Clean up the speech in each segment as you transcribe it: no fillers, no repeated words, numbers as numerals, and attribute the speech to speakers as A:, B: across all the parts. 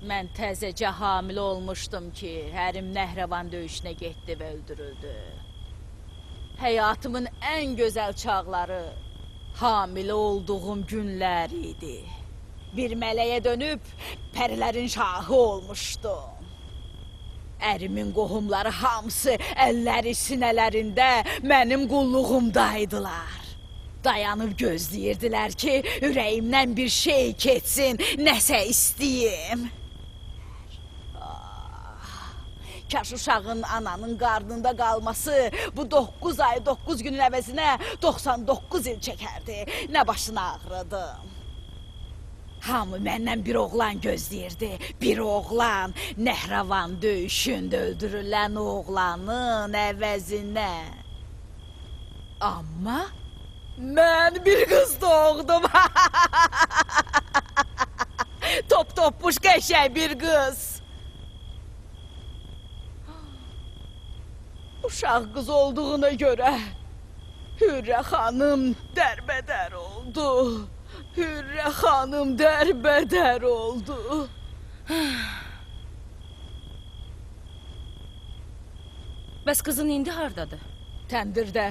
A: Mən təzəcə hamilə olmuşdum ki, ərim Nəhravan döyüşünə getdi və öldürüldü. Həyatımın ən gözəl çağları hamilə olduğum günlər idi. Bir mələyə dönüb pərilərin şahı olmuşdum. Ərimin qohumları hamısı əlləri sinələrində mənim qulluğumdaydılar. Dayanıb gözləyirdilər ki, ürəyimdən bir şey keçsin, nəsə istəyim. Kaş uşağın ananın qarnında qalması bu 9 ay 9 günün əvəzinə 99 il çəkərdi. Nə başına ağrıdım. Hamı məndən bir oğlan gözləyirdi. Bir oğlan. Nəhravan döyüşündə öldürülən oğlanın əvəzinə. Amma mən bir qız doğdum. Top topmuş qəşəng bir qız. Uşaq qız olduğuna görə Hürrə xanım dərbədər oldu. Hürrə xanım dərbədər oldu.
B: Bəs qızın indi hardadır?
A: Təndirdə.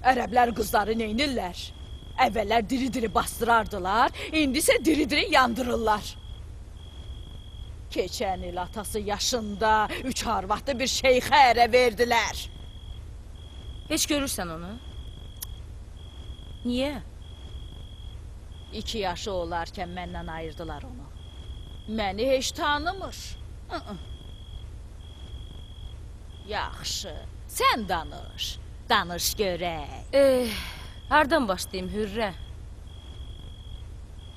A: Ərəblər qızları neynirlər? Əvvəllər diri-diri bastırardılar, indi isə diri-diri yandırırlar. Keçən il atası yaşında 3 arvadlı bir şeyxə ərə verdilər.
B: Heç görürsən onu? Niyə?
A: 2 yaşı olarkən məndən ayırdılar onu. Məni heç tanımır. Yaxşı, sən danış. Danış görək.
B: Hardan başlayayım Hürrə?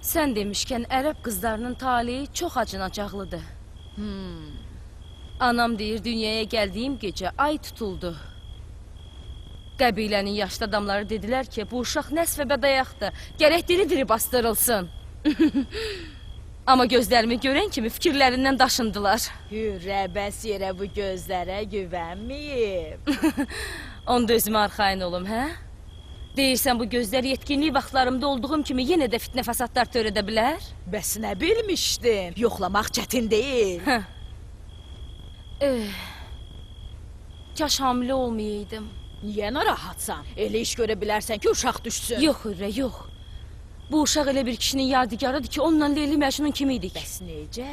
B: Sən demişkən ərəb qızlarının taleyi çox acınacaqlıdır. Anam deyir dünyaya gəldiyim gecə ay tutuldu. Qəbilənin yaşlı adamları dedilər ki, bu uşaq nəsf və bədayaqdır, gərək diri-diri bastırılsın. Amma gözlərimi görən kimi fikirlərindən daşındılar.
A: Hürrə, bəs yerə bu gözlərə güvənməyib.
B: Onda özümə arxayın olum, hə? Deyirsən bu gözlər yetkinlik vaxtlarımda olduğum kimi yenə də fitnə fəsadlar törədə bilər?
A: Bəs nə bilmişdin? Yoxlamaq çətin deyil.
B: Kaş hamilə olmayaydım.
A: Niyə narahatsan? Elə iş görə bilərsən ki, uşaq düşsün.
B: Yox Hürrə, yox. Bu uşaq elə bir kişinin yadigarıdır ki, onunla Leyli Məcnun kimiydik.
A: Bəs necə?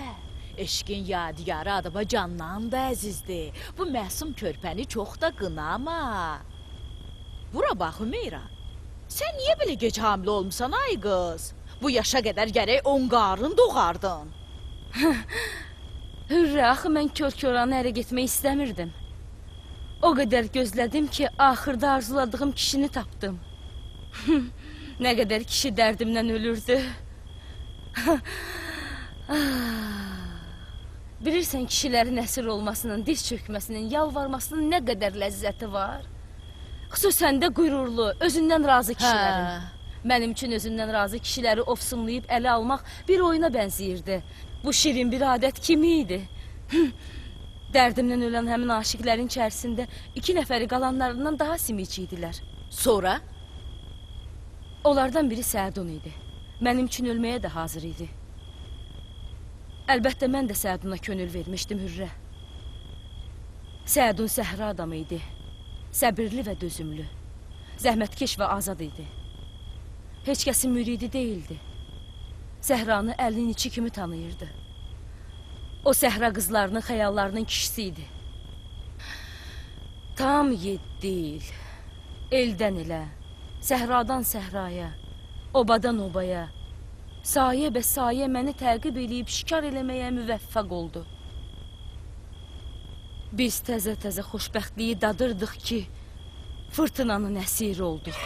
A: Eşqin yadigarı adama candan da əzizdir. Bu məsum körpəni çox da qınama. Bura bax Hümeyra. Sən niyə belə gec hamilə olmusan ay qız? Bu yaşa qədər gərək 10 qarın doğardın.
B: Hürrə, axı mən kör-köranı ərə getmək istəmirdim. O qədər gözlədim ki, axırda arzuladığım kişini tapdım. Nə qədər kişi dərdimdən ölürdü. Bilirsən kişilərin əsir olmasının, diz çökməsinin, yalvarmasının nə qədər ləzzəti var? Xüsusən də qürurlu, özündən razı kişilərin. Mənim üçün özündən razı kişiləri ofsumlayıb ələ almaq bir oyuna bənziyirdi. Bu şirin bir adət kimi idi? Dərdimdən ölən həmin aşiqlərin içərisində 2 nəfəri qalanlarından daha simici idilər.
A: Sonra?
B: Onlardan biri Səadun idi. Mənim üçün ölməyə də hazır idi. Əlbəttə mən də Səaduna könül vermişdim Hürrə. Səadun səhra adamı idi. Səbirli və dözümlü. Zəhmətkeş və azad idi. Heç kəsin müridi deyildi. Səhranı əlinin içi kimi tanıyırdı. O səhra qızlarının xəyallarının kişisi idi. Tam 7 il. Eldən elə, səhradan səhraya, obadan obaya, sayə və sayə məni təqib eləyib şikar eləməyə müvəffəq oldu. Biz təzə-təzə xoşbəxtliyi dadırdıq ki, fırtınanın əsiri olduq.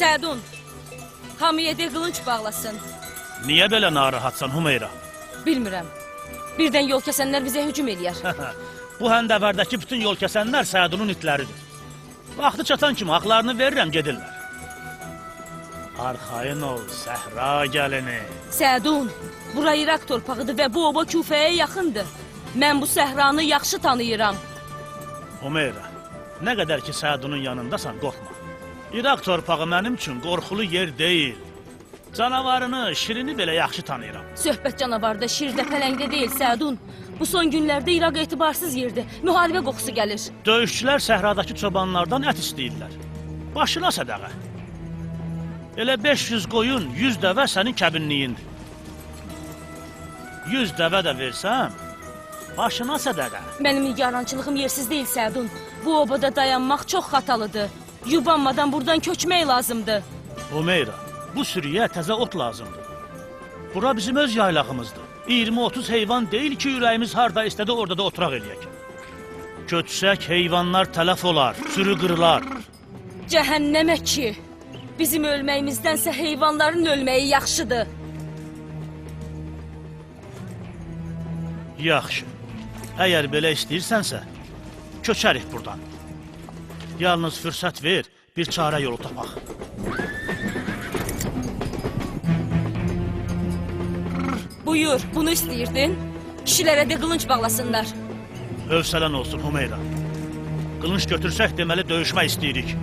B: Səadun, hamıya de qılınc bağlasın.
C: Niyə belə narahatsan Hümeyra?
B: Bilmirəm. Birdən yol kəsənlər bizə hücum eləyər.
C: Bu həndəvərdəki bütün yol kəsənlər Səadunun itləridir. Vaxtı çatan kimi haqlarını verirəm, gedirlər. Arxayın ol, səhra gəlini.
B: Səadun, bura İraq torpağıdır və bu oba Küfəyə yaxındır. Mən bu səhranı yaxşı tanıyıram.
C: Hümeyra, nə qədər ki Səadunun yanındasan, qorxma. İraq torpağı mənim üçün qorxulu yer deyil. Canavarını, şirini belə yaxşı tanıyıram.
B: Söhbət canavarda, şirdə, pələngdə deyil Səadun. Bu son günlərdə İraq etibarsız yerdir. Müharibə qoxusu gəlir.
C: Döyüşçülər səhradakı çobanlardan ət istəyirlər. Başına sədəqə. Elə 500 qoyun, 100 dəvə sənin kəbinliyindir. 100 dəvə də versəm, başına sədəqə.
B: Mənim nigarançılığım yersiz deyil Səadun. Bu obada dayanmaq çox xatalıdır. Yubanmadan buradan köçmək lazımdır.
C: Hümeyra, bu sürüyə təzə ot lazımdır. Bura bizim öz yaylağımızdır. 20-30 heyvan deyil ki, ürəyimiz harda istədi orada da oturaq eləyək. Köçsək heyvanlar tələf olar, sürü qırılar.
B: Cəhənnəmə ki, bizim ölməyimizdənsə heyvanların ölməyi yaxşıdır.
C: Yaxşı, əgər belə istəyirsənsə, köçərik buradan. Yalnız fürsət ver, bir çarə yolu tapaq.
B: Buyur, bunu istəyirdin? Kişilərə də qılınc bağlasınlar.
C: Hövsələn olsun Hümeyra. Qılınc götürsək deməli döyüşmək istəyirik.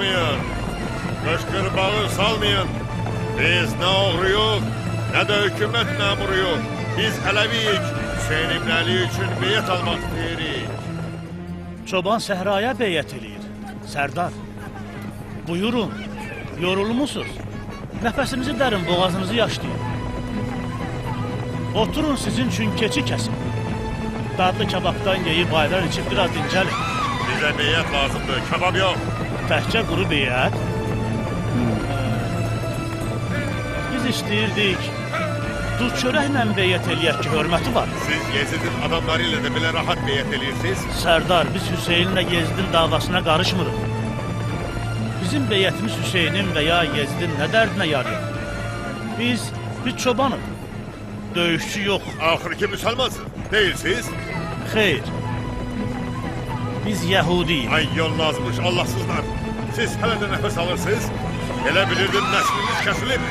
D: salmayın. Qışqır bağır salmayın. Biz nə oğruyuq, nə də hökumət məmuruyuq. Biz Ələviyik. Hüseyin İbn Əli üçün beyət almaq istəyirik.
C: Çoban səhraya beyət eləyir. Sərdar, buyurun, yorulmusunuz. Nəfəsinizi dərin, boğazınızı yaşlayın. Oturun sizin üçün keçi kəsin. Dadlı kababdan yeyib ayran içib biraz dincəlin.
D: Bizə beyət lazımdır, kebab yox.
C: Təhcə quru beyət. Biz istəyirdik, duz çörəklə beyət eləyək ki, hörməti var.
D: Siz Yezidin adamları ilə də belə rahat beyət eləyirsiniz.
C: Sərdar, biz Hüseyinlə Yezidin davasına qarışmırıq. Bizim beyətimiz Hüseynin və ya Yezidin nə dərdinə yarayır? Biz çobanıq. Döyüşçü yox.
D: Axır ki, müsəlmansınız, deyilsiz?
C: Xeyr. Biz Yəhudiyik.
D: Ay yol lazımmış, Allahsızlar. Siz hələ də nəfəs alırsınız. Elə bilirdim, nəsliniz kəsilib.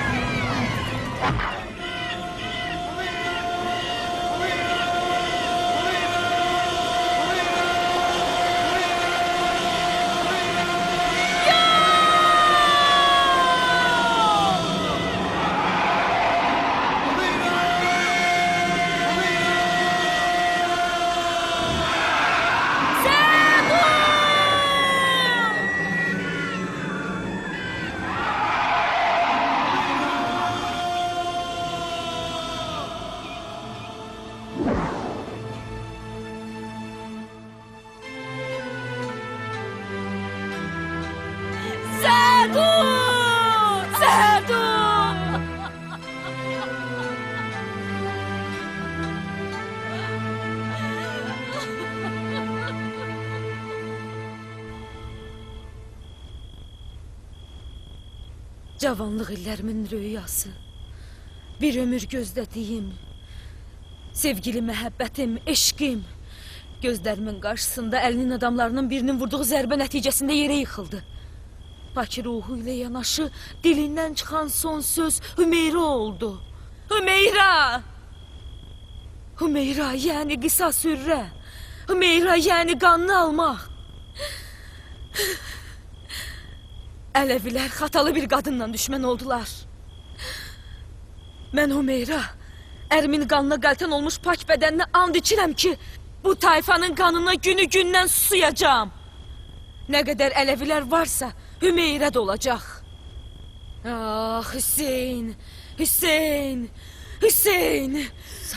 B: Cavanlıq illərimin rüyası, bir ömür gözlədiyim, sevgili məhəbbətim, eşqim, gözlərimin qarşısında əlinin adamlarının birinin vurduğu zərbə nəticəsində yerə yıxıldı. Bakı ruhu ilə yanaşı dilindən çıxan son söz Hümeyra oldu. Hümeyra! Hümeyra, yəni qisas hürrə. Hümeyra, yəni qanını almaq. Ələvilər xatalı bir qadınla düşmən oldular. Mən Hümeyra, ərimin qanına qəltən olmuş pak bədəninə and içirəm ki, bu tayfanın qanına günü gündən susuyacağım. Nə qədər Ələvilər varsa, Hümeyra da olacaq. Ah, Hüseyin, Hüseyin, Hüseyin,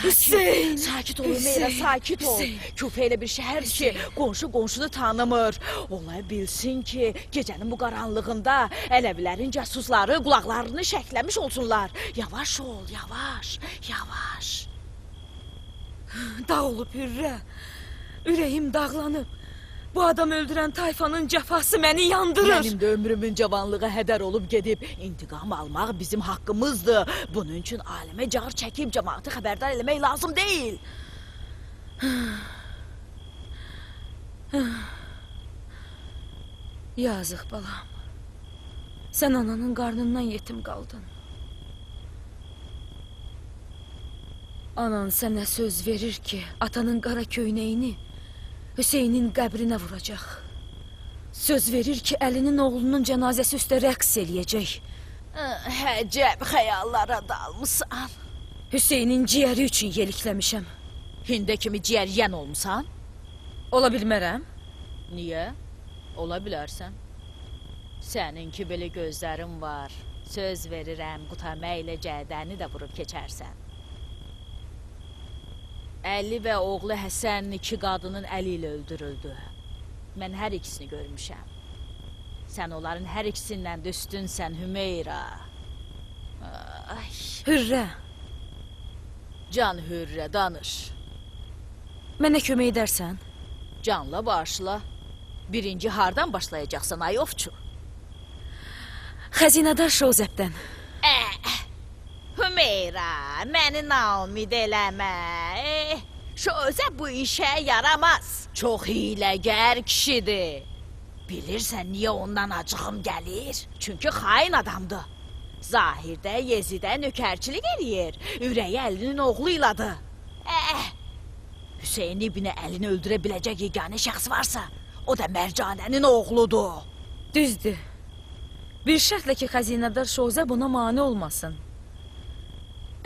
B: Hüseyin.
A: Sakit ol Hümeyra, sakit ol. Küfə elə bir şəhərdir ki, qonşu qonşunu tanımır. Ola bilsin ki, gecənin bu qaranlığında Ələvilərin casusları qulaqlarını şəkləmiş olsunlar. Yavaş ol, yavaş, yavaş.
B: Dağ olub hürrə, ürəyim dağlanıb. Bu adam öldürən tayfanın cəfası məni yandırır.
A: Mənim də ömrümün cavanlığa hədər olub gedib. İntiqam almaq bizim haqqımızdır. Bunun üçün aləmə car çəkib cəmaatı xəbərdar eləmək lazım deyil.
B: Yazıq balam. Sən ananın qarnından yetim qaldın. Anan sənə söz verir ki, atanın qara köynəyini Hüseynin qəbrinə vuracaq. Söz verir ki, əlinin oğlunun cənazəsi üstə rəqs eləyəcək.
A: Həcəb xəyallara dalmısan.
B: Hüseynin ciyəri üçün yelikləmişəm.
A: Hində kimi ciyər yən olmusan?
B: Ola bilmərəm.
A: Niyə? Ola bilərsən. Səninki belə gözlərin var. Söz verirəm, qutama ilə cədəni də vurub keçərsən. Əli və oğlu Həsən iki qadının əli ilə öldürüldü. Mən hər ikisini görmüşəm. Sən onların hər ikisindən də üstünsən Hümeyra. Ay.
B: Hürrə,
A: Can Hürrə, danış.
B: mənə kömək edərsən?
A: Canla başla. Birinci hardan başlayacaqsan ay ovçu?
B: Xəzinədar Şozəbdən.
A: Hümeyra, məni nalmid eləmə. Şözə bu işə yaramaz. Çox hiləgər kişidir. Bilirsən niyə ondan acığım gəlir? Çünki xain adamdır. Zahirdə Yezidə nökərçilik eləyir. Ürəyi əlinin oğluyladır. Hüseyin İbn Əlini öldürə biləcək yeganə şəxs varsa, o da Mərcanənin oğludur.
B: Düzdür. Bir şərtlə ki, xəzinədar Şozəb ona mane olmasın.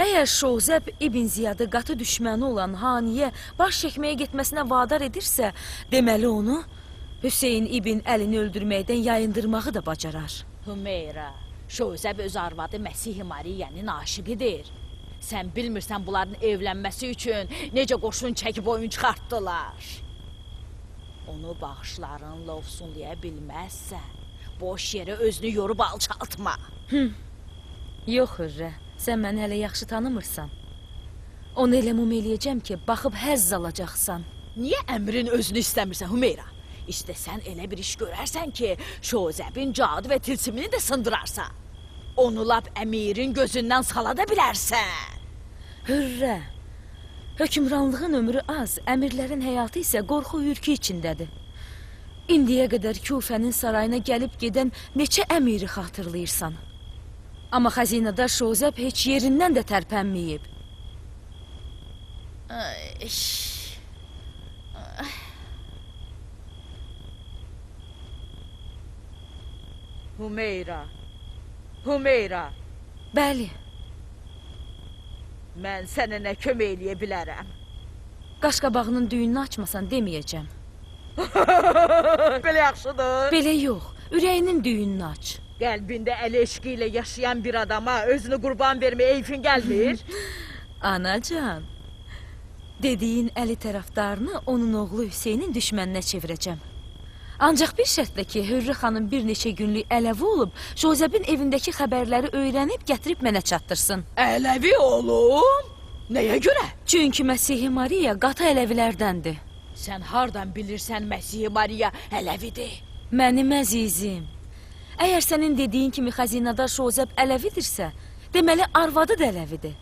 B: Əgər Şozəb İbn Ziyadı qatı düşməni olan Haniyə baş çəkməyə getməsinə vadar edirsə, deməli onu Hüseyin İbn Əlini öldürməkdən yayındırmağı da bacarar.
A: Hümeyra, Şozəb öz arvadı Məsih-i Mariyənin aşıqıdır. Sən bilmirsən bunların evlənməsi üçün necə qoşun çəkib oyun çıxartdılar. Onu bağışlarınla ofsunlaya bilməzsən, boş yerə özünü yorub alçaltma.
B: Yox Hürrə, sən məni hələ yaxşı tanımırsan. Onu elə mum eləyəcəm ki, baxıb həzz alacaqsan.
A: Niyə əmrin özünü istəmirsən Hümeyra? İstəsən elə bir iş görərsən ki, Şozəbin cadı və tilsimini də sındırarsan. Onu lap əmirin gözündən sala da bilərsən.
B: Hürrə, hökmranlığın ömrü az, əmirlərin həyatı isə qorxu hürkü içindədir. İndiyə qədər Küfənin sarayına gəlib gedən neçə əmiri xatırlayırsan. Amma xəzinədar Şozəb heç yerindən də tərpənməyib.
A: Hümeyra, Hümeyra,
B: Bəli,
A: mən sənə nə kömək eləyə bilərəm?
B: qaşqabağının düyününü açmasan deməyəcəm.
A: Belə yaxşıdır.
B: Belə yox, ürəyinin düyününü aç.
A: Qəlbində əl eşqi ilə yaşayan bir adama özünü qurban verməyə eyfin gəlmir.
B: Anacan, dediyin Əli tərəfdarını onun oğlu Hüseynin düşməninə çevirəcəm. Ancaq bir şərtlə ki, Hürrə xanım bir neçə günlük Ələvi olub, Şozəbin evindəki xəbərləri öyrənib gətirib mənə çatdırsın.
A: Ələvi oğlum? Nəyə görə?
B: Çünki Məsih-i Mariya qatı Ələvilərdəndir.
A: Sən hardan bilirsən Məsih-i Mariya Ələvidir?
B: Mənim əzizim, əgər sənin dediyin kimi xəzinədar Şozəb Ələvidirsə, deməli arvadı da Ələvidir.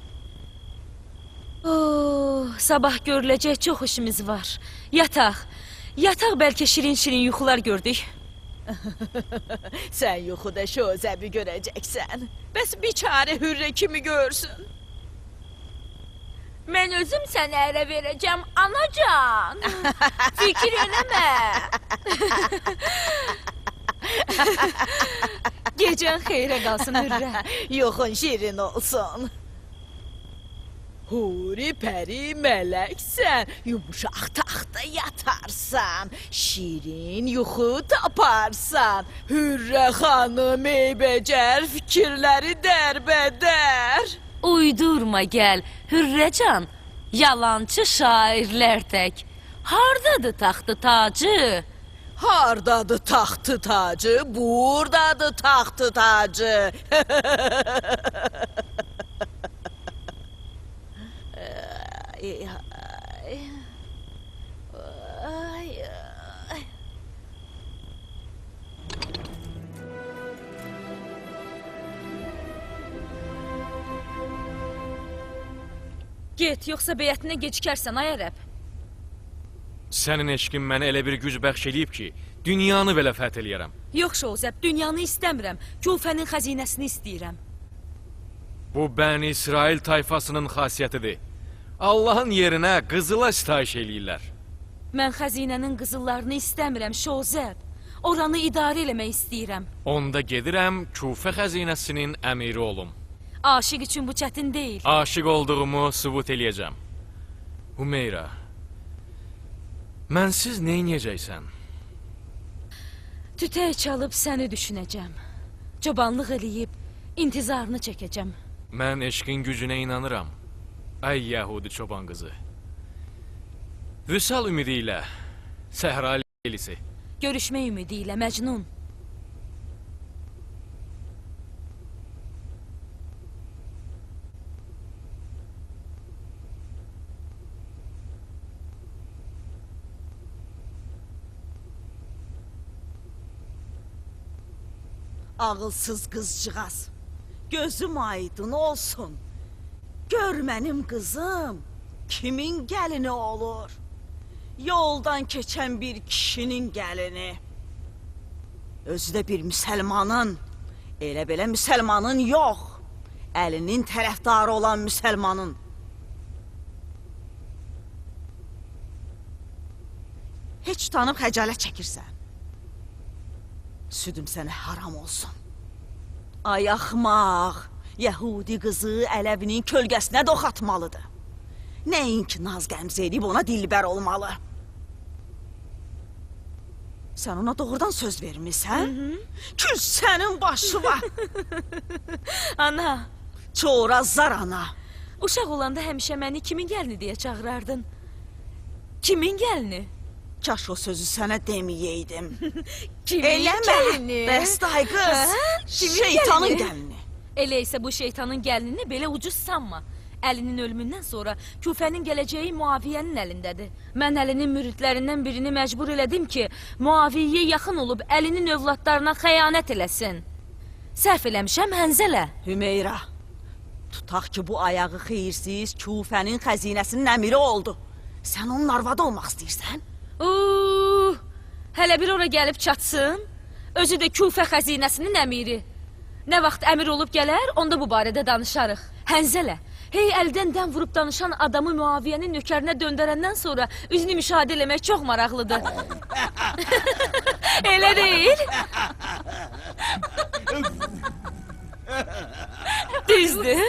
B: Sabah görüləcək çox işimiz var. Yataq, yataq bəlkə şirin-şirin yuxular gördük.
A: Sən yuxuda Şozəbi görəcəksən. Bəs biçarə Hürrə kimi görsün?
B: Mən özüm sənə ərə verəcəm, anacan. Fikir eləmə. Gecən xeyrə qalsın Hürrə.
A: Yuxun şirin olsun. Huri, pəri, mələksən, yumuşaq taxta yatarsan, şirin yuxu taparsan, Hürrə xanım eybəcər fikirləri dərbədər.
B: Uydurma gəl, Hürrəcan, yalancı şairlər tək. Hardadır taxtı tacı?
A: Hardadır taxtı tacı, buradadır taxtı tacı. Ay, ay, ay, ay.
B: Get, yoxsa beyətinə gecikərsən, ay ərəb.
E: Sənin eşqin mənə elə bir güc bəxş eləyib ki, dünyanı belə fəth eləyərəm.
B: Yox Şozəb, dünyanı istəmirəm, Küfənin xəzinəsini istəyirəm.
E: Bu Bəni İsrail tayfasının xasiyyətidir. Allahın yerinə qızıla sitayiş eləyirlər.
B: Mən xəzinənin qızıllarını istəmirəm, Şozəb. Oranı idarə eləmək istəyirəm.
E: Onda gedirəm Küfə xəzinəsinin əmiri olum.
B: Aşiq üçün bu çətin deyil.
E: Aşiq olduğumu sübut eləyəcəm. Hümeyra, mənsiz neyniyəcəksən?
B: Tütək çalıb səni düşünəcəm. Çobanlıq eləyib, intizarını çəkəcəm.
E: Mən eşqin gücünə inanıram. Ay Yəhudi çoban qızı. Vüsal ümidi ilə, Səhra leylisi.
B: Görüşmək ümidi ilə Məcnun.
A: Ağılsız qızcığaz, gözüm aydın olsun. Gör mənim qızım, kimin gəlini olur? Yoldan keçən bir kişinin gəlini. Özü də bir müsəlmanın, elə belə müsəlmanın yox, əlinin tərəfdarı olan müsəlmanın. Heç utanıb xəcalət çəkirsən. Südüm sənə haram olsun. Ay axmaq, Yəhudi qızı Ələvinin kölgəsinə doxatmalıdır. Nəinki naz qəmz edib ona dilbər olmalı. Sən ona doğrudan söz vermirsən? Kül sənin başıma.
B: Ana,
A: Çorazlar ana.
B: uşaq olanda həmişə məni kimin gəlini deyə çağırardın? Kimin gəlini?
A: Kaş o sözü sənə deməyəydim.
B: Kimin
A: Eləmə.
B: gəlini?
A: Bəs day qız.
B: Hə? Kimin
A: Şeytanın
B: gəlini?
A: gəlini.
B: Elə isə bu şeytanın gəlinini belə ucuz sanma. Əlinin ölümündən sonra Küfənin gələcəyi Muaviyyənin əlindədir. Mən Əlinin müridlərindən birini məcbur elədim ki, Muaviyyəyə yaxın olub Əlinin övladlarına xəyanət eləsin. Səhv eləmişəm, Hənzələ.
A: Hümeyra, tutaq ki bu ayağı xeyirsiz Küfənin xəzinəsinin əmiri oldu. Sən onun arvadı olmaq istəyirsən?
B: Hələ bir ora gəlib çatsın. Özü də Küfə xəzinəsinin əmiri. Nə vaxt əmir olub gələr, onda bu barədə danışarıq. Hənzələ, hey əldən dəm vurub danışan adamı Muaviyyənin nökərinə döndərəndən sonra üzünü müşahidə eləmək çox maraqlıdır. Elə deyil? Düzdür.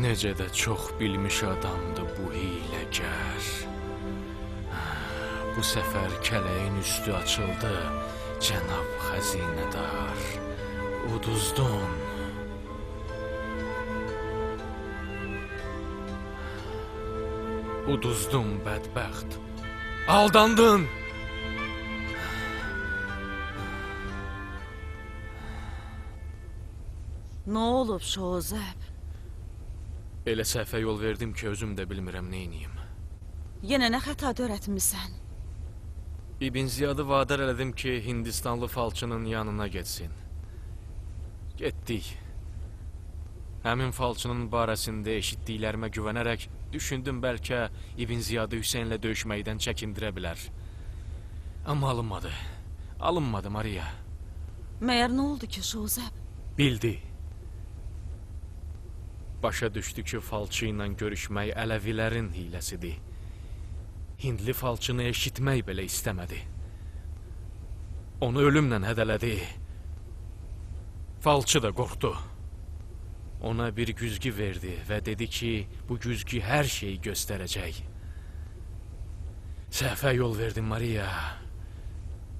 E: Necə də çox bilmiş adamdı bu hiyləgər. Bu səfər kələyin üstü açıldı, cənab xəzinədar. Uduzdun. Uduzdun bədbəxt. Aldandın.
A: Nə olub Şozəb?
E: Elə səhvə yol verdim ki, özüm də bilmirəm neyniyim.
A: Yenə nə xəta törətmisən?
E: İbn Ziyadı vadar elədim ki, Hindistanlı falçının yanına getsin. Getdik. Həmin falçının barəsində eşitdiklərimə güvənərək düşündüm bəlkə İbn Ziyadı Hüseynlə döyüşməkdən çəkindirə bilər. Amma alınmadı. Alınmadı Maria.
A: Məyər nə oldu ki Şozəb?
E: Bildi. Başa düşdü ki, falçı ilə görüşmək Ələvilərin hiləsidir. Hindli falçını eşitmək belə istəmədi. Onu ölümlə hədələdi. Falçı da qorxdu. Ona bir güzgü verdi və dedi ki, bu güzgü hər şeyi göstərəcək. Səhvə yol verdim Maria.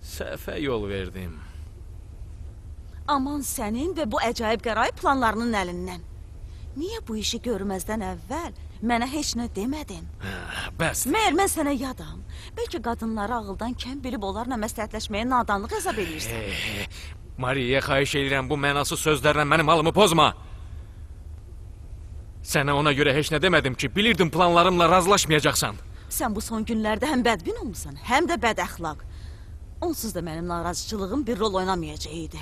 E: Səhvə yol verdim.
A: Aman sənin və bu əcaib qəraib planlarının əlindən. Niyə bu işi görməzdən əvvəl mənə heç nə demədin?
E: Bəs.
A: Məyər mən sənə yadam. Bəlkə qadınları ağıldan kəm bilib onlarla məsləhətləşməyə nadanlıq hesab edirsən.
E: Mariya, xahiş edirəm bu mənasız sözlərlə mənim halımı pozma. Sənə ona görə heç nə demədim ki, bilirdim planlarımla razılaşmayacaqsan.
A: Sən bu son günlərdə həm bədbin olmusan, həm də bədəxlaq. Onsuz da mənim narazıçılığım bir rol oynamayacaqdı.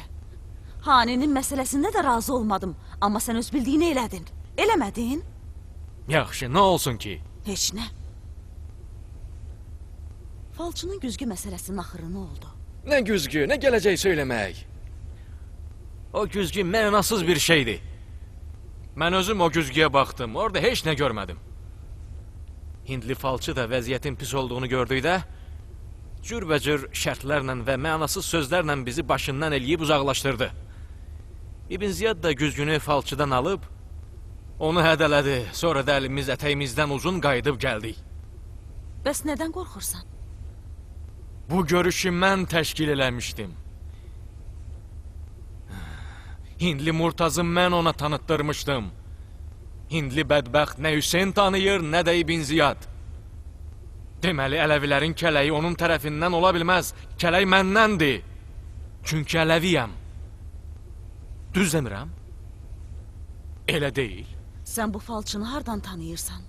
A: Haninin məsələsində də razı olmadım, amma sən öz bildiyini elədin. Eləmədin?
E: Yaxşı, nə olsun ki?
A: Heç nə. Falçının güzgü məsələsinin axırı nə oldu?
E: Nə güzgü, nə gələcək söyləmək. O güzgü mənasız bir şeydir. Mən özüm o güzgüyə baxdım, orada heç nə görmədim. Hindli falçı da vəziyyətin pis olduğunu gördükdə, cürbəcür şərtlərlə və mənasız sözlərlə bizi başından eləyib uzaqlaşdırdı. İbn Ziyad da güzgünü falçıdan alıb, onu hədələdi, sonra da əlimiz ətəyimizdən uzun qayıdıb gəldik.
A: Bəs nədən qorxursan?
E: Bu görüşü mən təşkil eləmişdim. Hindli Murtazı mən ona tanıtdırmışdım. Hindli bədbəxt nə Hüseyn tanıyır, nə də İbn Ziyad. Deməli, Ələvilərin kələyi onun tərəfindən ola bilməz. Kələk məndəndir. Çünki Ələviyəm. Düz demirəm? Elə deyil.
A: Sən bu falçını hardan tanıyırsan?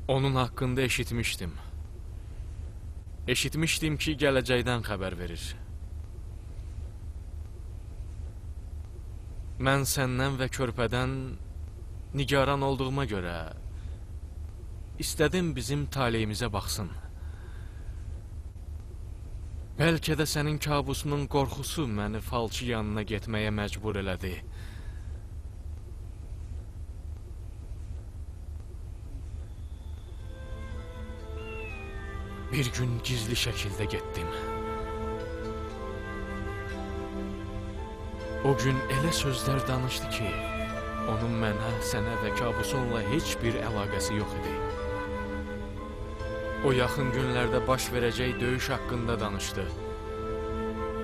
E: Onun haqqında eşitmişdim. Eşitmişdim ki gələcəkdən xəbər verir. Mən səndən və körpədən nigaran olduğuma görə istədim bizim taleyimizə baxsın. Bəlkə də sənin kabusunun qorxusu məni falçı yanına getməyə məcbur elədi. Bir gün gizli şəkildə getdim. O gün elə sözlər danışdı ki, onun mənə, sənə və kabusunla heç bir əlaqəsi yox idi. O yaxın günlərdə baş verəcək döyüş haqqında danışdı.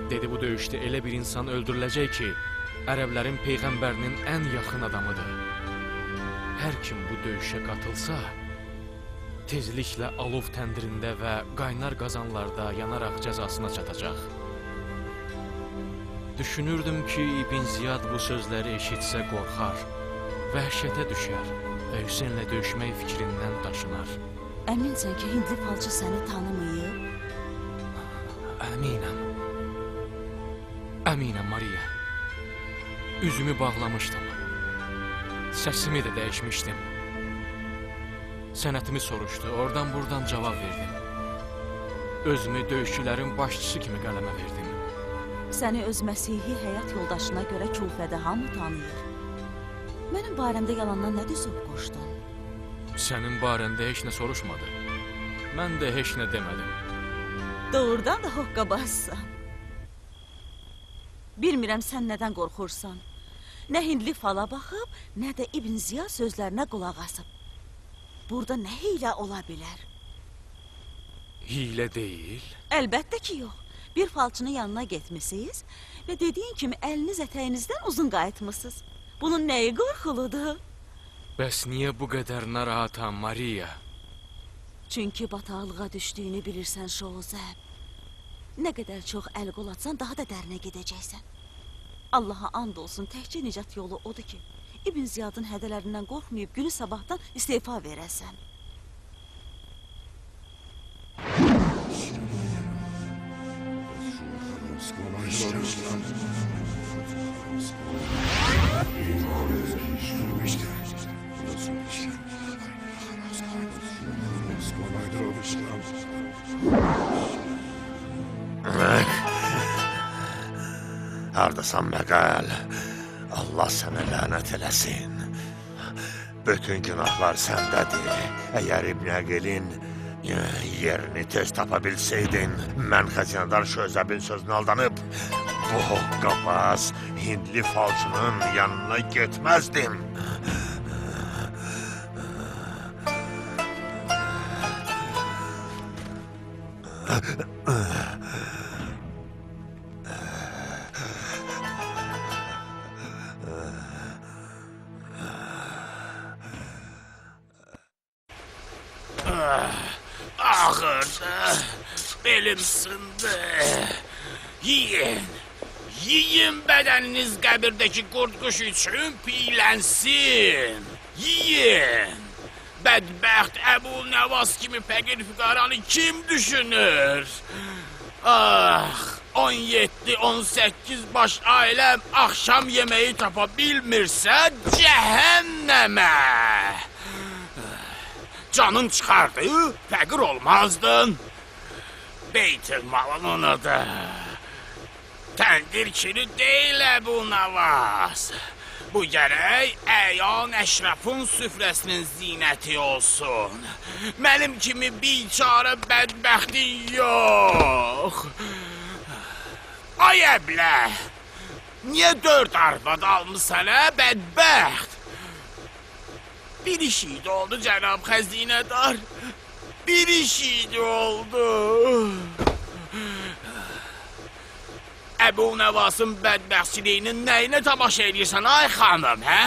E: Dedi, bu döyüşdə elə bir insan öldürüləcək ki, ərəblərin peyğəmbərinin ən yaxın adamıdır. Hər kim bu döyüşə qatılsa, tezliklə alov təndirində və qaynar qazanlarda yanaraq cəzasına çatacaq. Düşünürdüm ki, İbn Ziyad bu sözləri eşitsə qorxar, vəhşətə düşər və Hüseynlə döyüşmək fikrindən daşınar.
A: Əminsən ki, hindli falçı səni tanımayıb?
E: Əminəm. Əminəm, Maria. Üzümü bağlamışdım. Səsimi də dəyişmişdim. Sənətimi soruşdu, oradan buradan cavab verdim. Özümü döyüşçülərin başçısı kimi qələmə verdim.
A: Səni öz Məsihi həyat yoldaşına görə Kufədə hamı tanıyır. Mənim barəmdə yalandan nə düzüb qoşdun?
E: Sənin barəndə heç nə soruşmadı. Mən də heç nə demədim.
A: Doğrudan da hoqqabazsan. Bilmirəm sən nədən qorxursan. Nə hindli fala baxıb, nə də İbn Ziya sözlərinə qulaq asıb. Burada nə hiylə ola bilər?
E: Hiylə deyil.
A: Əlbəttə ki, yox. Bir falçının yanına getmisiniz və dediyin kimi əliniz ətəyinizdən uzun qayıtmısınız. Bunun nəyi qorxuludur?
E: Bəs niyə bu qədər narahatam, Maria?
A: Çünki bataqlığa düşdüyünü bilirsən, Şozəb. Nə qədər çox əl qol atsan, daha da dərinə gedəcəksən. Allaha and olsun, təkcə nicat yolu odur ki, İbn Ziyadın hədələrindən qorxmayıb günü sabahdan istefa verəsən.
D: Hardasan Məqəl? Allah sənə lənət eləsin. Bütün günahlar səndədir. Əgər İbn Əqilin yerini tez tapa bilsəydin, mən xəzinədar Şözəbin sözünə aldanıb, bu hoqqabaz hindli falçının yanına getməzdim.
F: Ağırdı, belim sındı. Yiyin, yiyin bədəniniz qəbirdəki qurd-quş üçün piylənsin. Yiyin. Bədbəxt Əbu Nəvas kimi fəqir füqaranı kim düşünür? Ah, 17-18 baş ailəm axşam yeməyi tapa bilmirsə cəhənnəmə. Canın çıxardı, fəqir olmazdın. Beytülmalın unudu. Təndir kiri deyil Əbu Nəvas. Bu gərək əyan əşrafın süfrəsinin zinəti olsun. Mənim kimi biçarə bədbəxtin yox. Ay əblə, niyə 4 arvad almısan bədbəxt? Bir işiydi oldu cənab xəzinədar. Bir işiydi oldu. Əbu Nəvasın bədbəxtçiliyinin nəyinə tamaşa edirsən ay xanım, hə?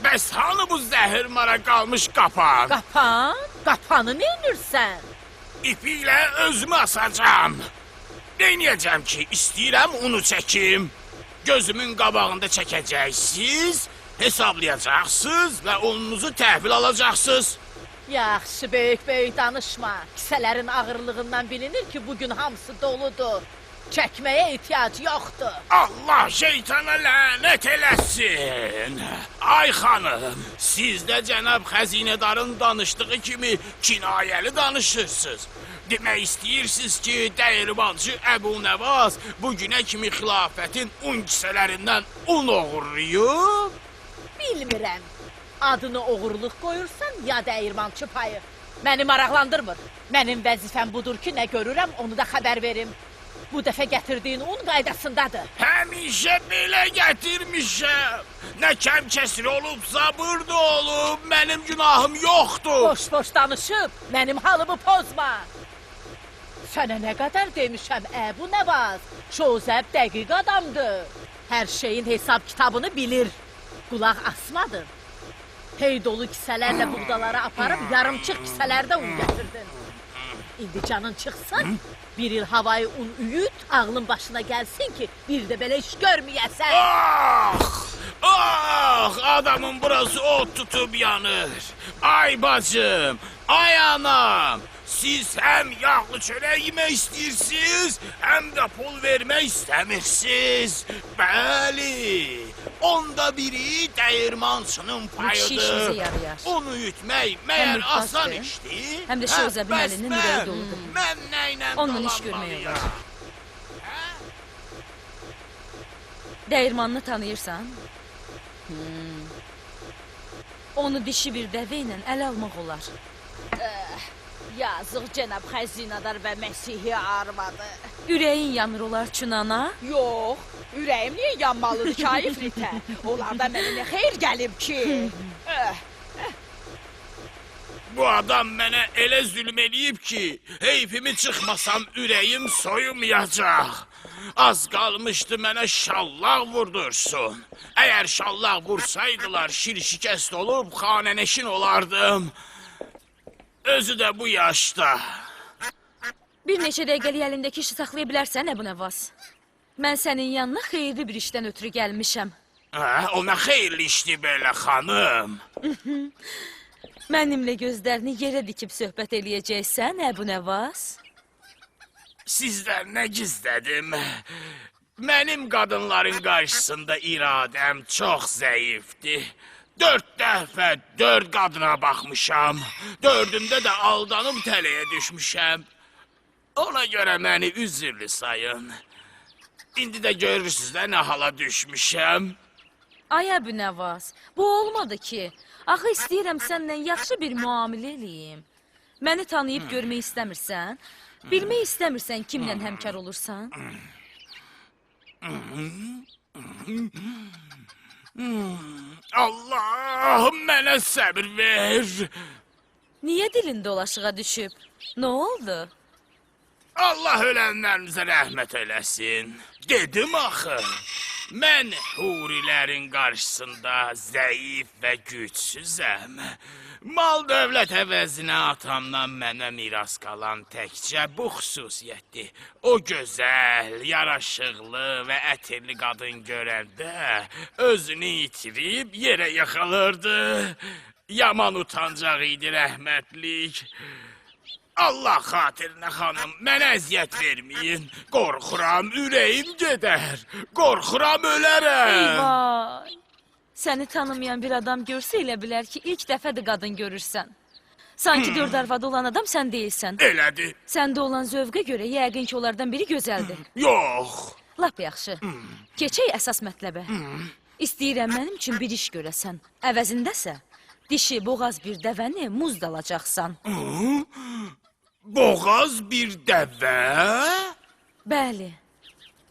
F: Bəs hanı bu zəhir mara qalmış qapan?
G: Qapan? Qapanı neynirsən?
F: İpi ilə özümü asacam. Neyniyəcəm ki, istəyirəm unu çəkim. Gözümün qabağında çəkəcəksiniz, hesablayacaqsınız və ununuzu təhvil alacaqsınız.
G: Yaxşı, böyük danışma. Kisələrin ağırlığından bilinir ki, bugün hamısı doludur. Çəkməyə ehtiyac yoxdur.
F: Allah şeytana lənət eləsin. Ay xanım, siz də cənab xəzinədarın danışdığı kimi kinayəli danışırsınız. Demək istəyirsiniz ki, dəyirmançı Əbu Nəvaz bugünə kimi xilafətin un kisələrindən un oğurlayıb?
G: Bilmirəm. Adını oğurluq qoyursan, ya dəyirmançı payı. Məni maraqlandırmır. Mənim vəzifəm budur ki, nə görürəm, onu da xəbər verim. Bu dəfə gətirdiyin un qaydasındadır.
F: Həmişə belə gətirmişəm. Nə kəm kəsir olub, zabırda olub, mənim günahım yoxdur.
G: Boş-boş danışıb, mənim halımı pozma. Sənə nə qədər demişəm, Əbu Nəvaz. Şozəb dəqiq adamdır. Hər şeyin hesab kitabını bilir. Qulaq asmadın. Hey dolu kisələrlə buğdaları aparıb yarımçıq kisələrdə un gətirdin. İndi canın çıxsın, bir il havayı un üyüt, ağlın başına gəlsin ki, bir də belə iş görməyəsən.
F: Ah, adamın burası ot tutub yanır. Ay bacım, ay anam, siz həm yağlı çörək yemək istəyirsiniz, həm də pul vermək istəmirsiniz. Bəli, onda biri dəyirmançının
B: kişi işimize
F: payıdır.
B: yarayar.
F: Onu ütmək məyər
B: Həm
F: asan
B: mühtaçdır,
F: işdir?
B: həm də Şozəbin əlinin ürəyi doludur.
F: Mən nəylə
B: Onunla iş görmək olar. Dəyirmanını tanıyırsan? Onu dişi bir dəvə ilə ələ almaq olar.
A: Yazıq cənab xəzinədar və Məsihi arvadı.
B: Ürəyin yanır olar çünana.
A: Yox, ürəyim niyə yanmalıdır ki, ay ifritə? Onlardan mənə nə xeyir gəlib ki?
F: Bu adam mənə elə zülm eləyib ki, heyfimi çıxmasam ürəyim soyumayacaq. Az qalmışdı mənə şallaq vurdursun. Əgər şallaq vursaydılar, şir-şikəst olub xanənəşin olardım. Özü də bu yaşda.
B: Bir neçə dəqiqəlik əlindəki işi saxlaya bilərsən, Əbu Nəvaz. Mən sənin yanına xeyirli bir işdən ötürü gəlmişəm.
F: O nə xeyirli işdir belə xanım?
B: Mənimlə gözlərini yerə dikib söhbət eləyəcəksən, Əbu Nəvaz.
F: Sizdən nə gizlədim? Mənim qadınların qarşısında iradəm çox zəifdir. 4 dəfə 4 qadına baxmışam. 4-ündə də aldanıb tələyə düşmüşəm. Ona görə məni üzürlü sayın. İndi də görürsünüz də nə hala düşmüşəm.
B: Ay Əbu Nəvaz, bu olmadı ki. Axı istəyirəm səndən yaxşı bir müamilə eləyim. Məni tanıyıb görmək istəmirsən? Bilmək istəmirsən kimlə həmkar olursan?
F: Allahım mənə səbir ver.
B: Niyə dilin dolaşığa düşüb? Nə oldu?
F: Allah ölənlərimizə rəhmət eləsin. Dedim axı. Mən hurilərin qarşısında zəif və gücsüzəm. Mal dövlət əvəzinə atamdan mənə miras qalan təkcə bu xüsusiyyətdir. O gözəl, yaraşıqlı və ətirli qadın görəndə özünü itirib yerə yıxılırdı. Yaman utancaq idi rəhmətlik. Allah xatirinə xanım, mənə əziyyət verməyin. Qorxuram, ürəyim gedər. Qorxuram, ölərəm.
B: Eyvay! Səni tanımayan bir adam görsə elə bilər ki, ilk dəfədir qadın görürsən. Sanki 4 arvadı olan adam sən deyilsən.
F: Elədir.
B: Səndə olan zövqə görə yəqin ki, onlardan biri gözəldir.
F: Yox.
B: Lap yaxşı. Keçək əsas mətləbə. İstəyirəm mənim üçün bir iş görəsən. Əvəzindəsə, dişi boğaz bir dəvəni muz dalacaqsan.
F: Boğaz bir dəvə?
B: Bəli,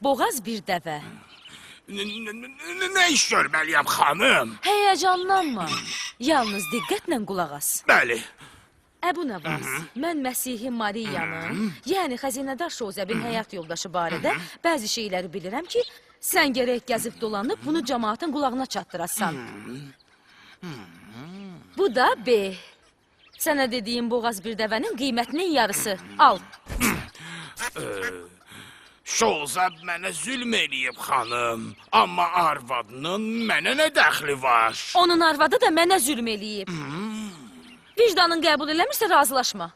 B: boğaz bir dəvə.
F: Nə iş görməliyəm, xanım?
B: Həyəcanlanma. Yalnız diqqətlə qulaq as.
F: Bəli.
B: Əbu Nəvaz, mən Məsihi Mariyanın, yəni xəzinədar Şozəbin həyat yoldaşı barədə bəzi şeyləri bilirəm ki, sən gərək gəzib dolanıb bunu cəmaatın qulağına çatdırasan. Bu da B. Sənə dediyim boğaz bir dəvənin qiymətinin yarısı. Al.
F: Şozəb mənə zülm eləyib, xanım. Amma arvadının mənə nə dəxli var?
B: Onun arvadı da mənə zülm eləyib. Vicdanın qəbul eləmirsə razılaşma.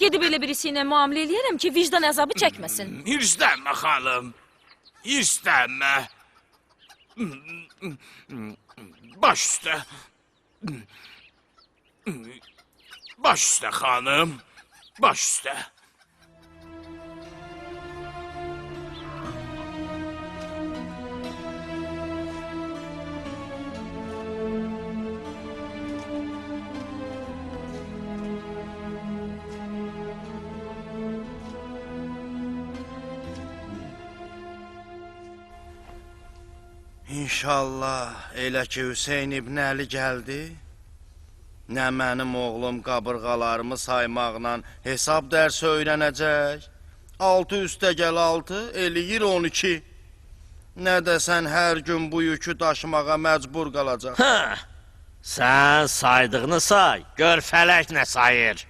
B: Gedib elə birisi ilə müamilə eləyərəm ki, vicdan əzabı çəkməsin.
F: Hirslənmə xanım. Hirslənmə. Baş üstə. Baş üstə xanım. Baş üstə.
H: İnşallah elə ki Hüseyn İbn Əli gəldi, nə mənim oğlum qabırğalarımı saymaqla hesab dərsi öyrənəcək, 6 üstə gəl 6, eləyir 12, nə də sən hər gün bu yükü daşımağa məcbur qalacaq.
I: Hə, sən saydığını say, gör fələk nə sayır.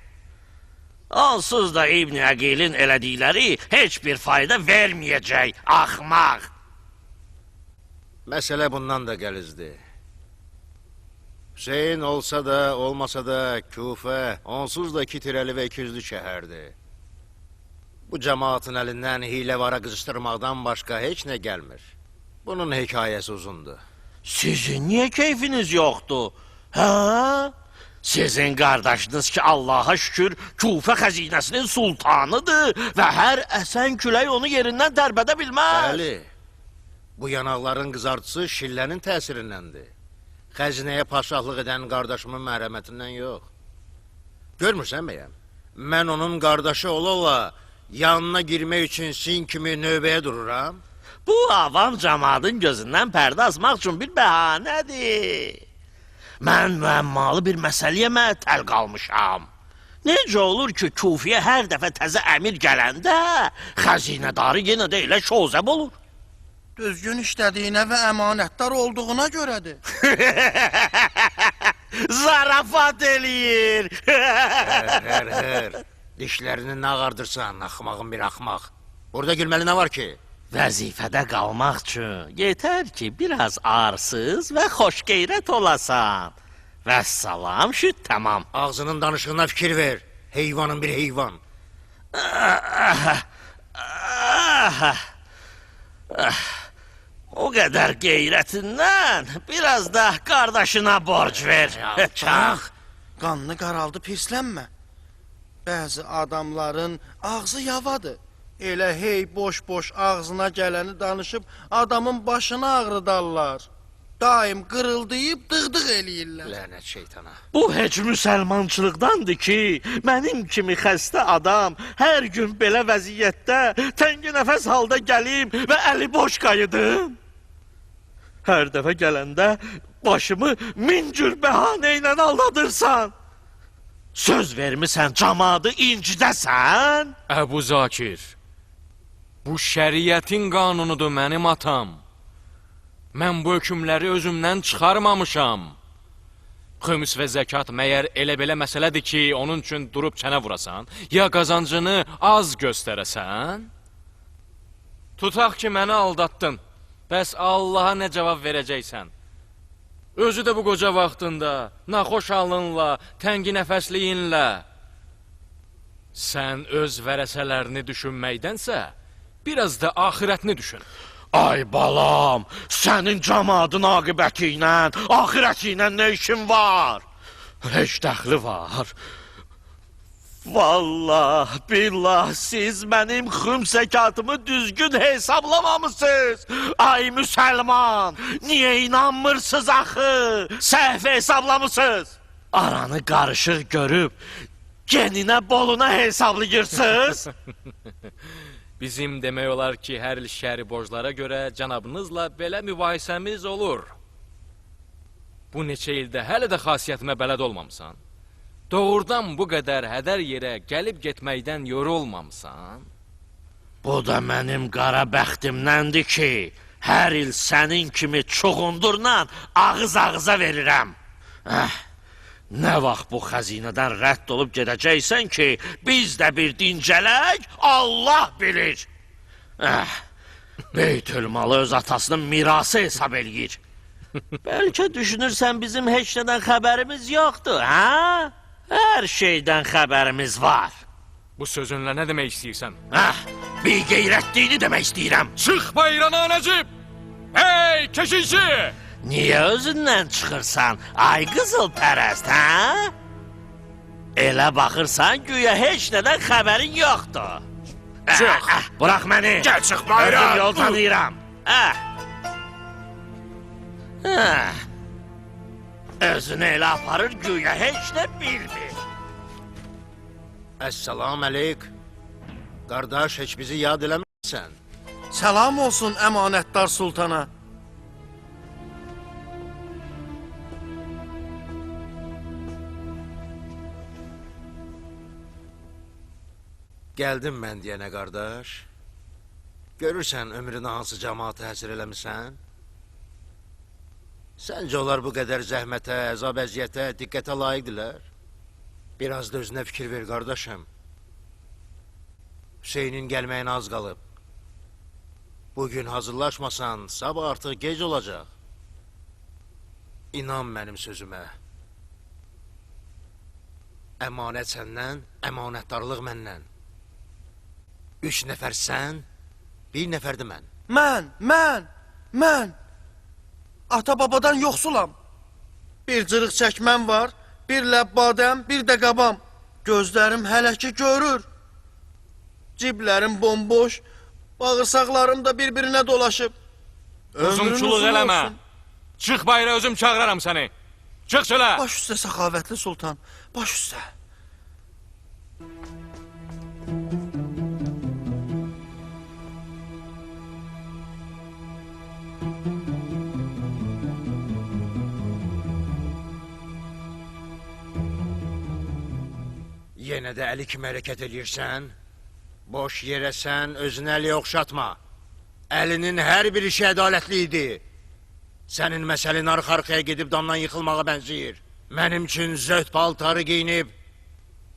I: Onsuz da İbn Əqilin elədikləri heç bir fayda verməyəcək, axmaq.
J: Məsələ bundan da gəlizdir. Hüseyin olsa da, olmasa da Küfə onsuz da iki tirəli və ikiyüzlü şəhərdir. Bu cəmaatın əlindən hilevara qızışdırmaqdan başqa heç nə gəlmir. Bunun hekayəsi uzundur.
I: Sizin niyə keyfiniz yoxdur? Hə? Sizin qardaşınız ki, Allaha şükür, Küfə xəzinəsinin sultanıdır və hər əsən külək onu yerindən tərbədə bilməz.
J: Bəli, bu yanaqların qızartısı şillənin təsirindəndir. Xəzinəyə paşahlıq edən qardaşımın mərhəmətindən yox. Görmürsən bəyəm? Mən onun qardaşı ola-ola yanına girmək üçün sin kimi növbəyə dururam.
I: Bu avam cəmadın gözündən pərdə asmaq üçün bir bəhanədir. Mən müəmmalı bir məsələyə məəttəl qalmışam. Necə olur ki, Küfiyə hər dəfə təzə əmir gələndə xəzinədarı yenə də elə şozəb olur?
H: Düzgün işlədiyinə və əmanətdar olduğuna görədir.
I: Zarafat eləyir.
J: Hər. Dişlərini nə ağardırsan, axmağın bir axmaq. Orada gülməli nə var ki?
I: Vəzifədə qalmaq üçün yetər ki, biraz arsız və xoş qeyrət olasan. Vəssalam, şüd tamam.
J: Ağzının danışığına fikir ver. Heyvanın bir heyvan.
I: O qədər qeyrətindən biraz da qardaşına borc ver.
H: Çax, qanını qaraldıb hirslənmə. Bəzi adamların ağzı yavadır. Elə hey boş-boş ağzına gələni danışıb adamın başını ağrıdarlar. Daim qırıldayıb dığdıq eləyirlər.
J: Lənət şeytana.
I: Bu heç müsəlmançılıqdandır ki, mənim kimi xəstə adam hər gün belə vəziyyətdə təngi nəfəs halda gəlim və əli boş qayıdım. Hər dəfə gələndə başımı min cür bəhanə ilə aldadırsan. Söz vermisən camadı incidəsən?
E: Əbu Zakir, bu şəriətin qanunudur mənim atam. Mən bu hökmləri özümdən çıxarmamışam. Xüms və zəkat məyər elə-belə məsələdir ki, onun üçün durub çənə vurasan, ya qazancını az göstərəsən? Tutaq ki, məni aldatdın, bəs Allaha nə cavab verəcəksən? Özü də bu qoca vaxtında, naxoş halınla, təngi nəfəsliyinlə. Sən öz vərəsələrini düşünməkdənsə, biraz da axirətini düşün.
I: Ay balam, sənin camadın aqibəti ilə, axirəti ilə nə işin var? Heç dəxli var. Vallah, billah, siz mənim xüm zəkatımı düzgün hesablamamışsınız. Ay müsəlman, niyə inanmırsınız axı? Səhv hesablamışsınız. Aranı qarışıq görüb, geninə boluna hesablayırsınız.
E: Bizim demək olar ki, hər il şəri borclara görə cənabınızla belə mübahisəmiz olur. Bu neçə ildə hələ də xasiyyətimə bələd olmamısan? Doğrudan bu qədər hədər yerə gəlib getməkdən yorulmamısan?
I: Bu da mənim qara bəxtimdəndir ki, hər il sənin kimi çuğundurla ağız-ağıza verirəm. Nə vaxt bu xəzinədən rədd olub gedəcəksən ki, biz də bir dincələk, Allah bilir. Beytülmalı öz atasının mirası hesab eləyir. Bəlkə düşünürsən bizim heç nədən xəbərimiz yoxdur, hə? Hər şeydən xəbərimiz var.
E: Bu sözünlə nə demək istəyirsən?
J: Bir qeyrətliyini demək istəyirəm.
E: Çıx bayrana Nəcib! Hey keşişçi!
I: Niyə özündən çıxırsan, ay qızıl pərəst, hə? Elə baxırsan, güya heç nədən xəbərin yoxdur.
J: Çıx!
I: Bırax məni.
F: Gəl çıx bayram.
I: Özüm yol tanıyıram. Özünü elə aparır, güya heç nə bilmir.
J: Əssalam əleyk. Qardaş, heç bizi yad eləmirsən.
H: Salam olsun əmanətdar sultana.
J: Gəldim mən deyənə qardaş. Görürsən ömrünü hansı cəmaata həsr eləmirsən? Səncə onlar bu qədər zəhmətə, əzab əziyyətə, diqqətə layiqdirlər? Biraz da özünə fikir ver qardaşım. Hüseynin gəlməyinə az qalıb. Bugün hazırlaşmasan, sabah artıq gec olacaq. İnan mənim sözümə. Əmanət səndən, əmanətdarlıq məndən. 3 nəfər sən, 1 nəfər də mən.
H: Mən. Ata-babadan yoxsulam. Bir cırıq çəkməm var, bir ləbbadəm, bir də qabam. Gözlərim hələ ki görür. Ciblərim bomboş, bağırsaqlarım da bir-birinə dolaşıb.
E: Uzunçuluq eləmə. Çıx bayra, özüm çağıraram səni. Çıx çölə.
H: Baş üstə səxavətli sultan, baş üstə.
J: Yenə də əli kimi hərəkət edirsən, boş yerə sən özünə əli oxşatma. Əlinin hər bir işi ədalətli idi. Sənin məsəlin arxa-arxaya gedib damdan yıxılmağa bənziyir. Mənim üçün zöht paltarı giyinib,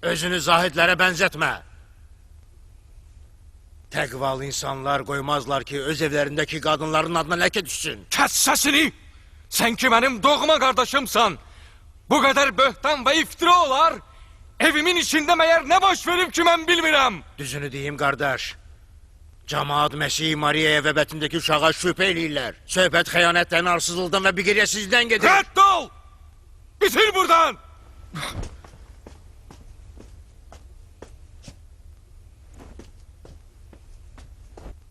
J: özünü zahidlərə bənzətmə. Təqvalı insanlar qoymazlar ki, öz evlərindəki qadınların adına ləkə düşsün.
E: Kəs səsini! Sən ki mənim doğma qardaşımsan. Bu qədər böhtan və iftira olar. Evimin içində məyər nə baş verib ki, mən bilmirəm.
J: Düzünü deyim, qardaş. Camaat Məsih Mariyaya və bətindəki uşağa şübhə eləyirlər. Söhbət xəyanətdən, arsızlıqdan və biqiriyyəsizlikdən gedir.
E: Rədd ol! Bitir buradan!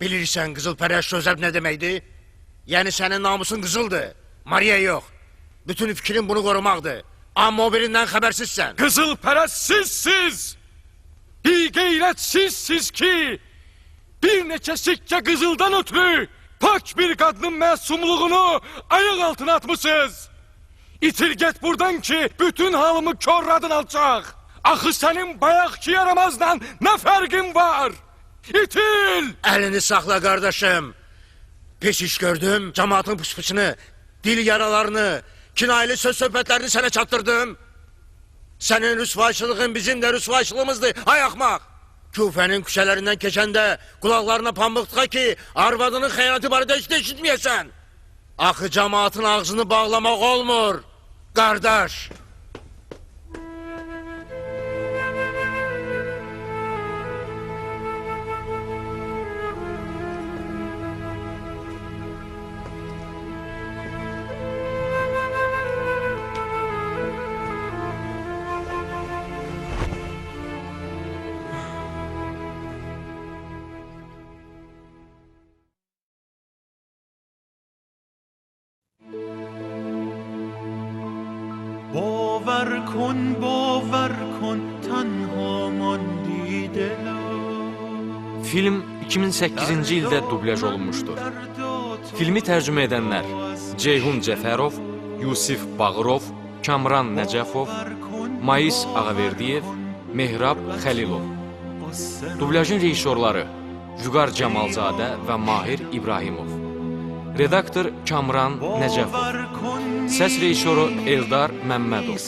J: Bilirsən, qızılpərəst sözəb nə deməkdir? Yəni sənin namusun qızıldır. Mariya yox. Bütün fikrin bunu qorumaqdır. Amma o birindən xəbərsizsən.
E: Qızılpərəst sizsiz! Qeyrətsizsiz ki, bir neçə sikkə qızıldan ötürü pak bir qadının məsumluğunu ayaq altına atmışsınız. İtil get buradan ki, bütün halımı körradın alçaq. Axı sənin bayaqki yaramazla nə fərqin var? İtil!
J: Əlini saxla, qardaşım. Pis iş gördüm, cəmaatın pıs-pısını, dil yaralarını, kinayeli söz-söhbətlərini sənə çatdırdım. Sənin rüsvayçılığın bizim də rüsvayçılığımızdır, ay axmaq. Küfənin küçələrindən keçəndə qulaqlarına pambıq tıxa ki, arvadının xəyanəti barədə heç də eşitməyəsən. Axı cəmaatın ağzını bağlamaq olmur, qardaş.
K: باور کن تنها ماندی دلا.
E: Film 2008-ci ildə dublyaj olunmuşdur. Filmi tərcümə edənlər Ceyhun Cəfərov, Yusif Bağırov, Kamran Nəcəfov, Mais Ağaverdiyev, Mehrab Xəlilov. Dublyajın rejissorları Vüqar Cəmalzadə və Mahir İbrahimov. Redaktor Kamran Nəcəfov. Səs rejissoru Eldar Məmmədov.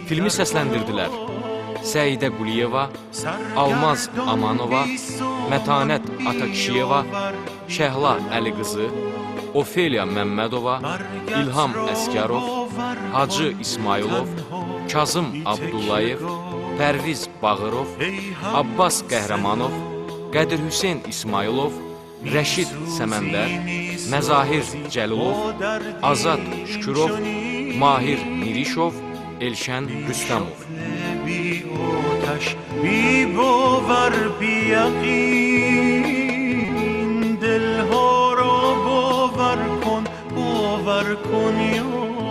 E: Filmi səsləndirdilər Səidə Quliyeva, Almaz Amanova, Mətanət Atakişiyeva, Şəhla Əliqızı, Ofeliya Məmmədova, İlham Əskərov, Hacı İsmailov, Kazım Abdullayev, Pərviz Bağırov, Abbas Qəhrəmanov, Qədir Hüseyn İsmailov, Rəşid Səməndər, Məzahir Cəlilov, Azad Şükürov, Mahir Mirişov, Elşən Rüstəmov.
K: بی آتش بی باور بی یقین دلها را باور کن یا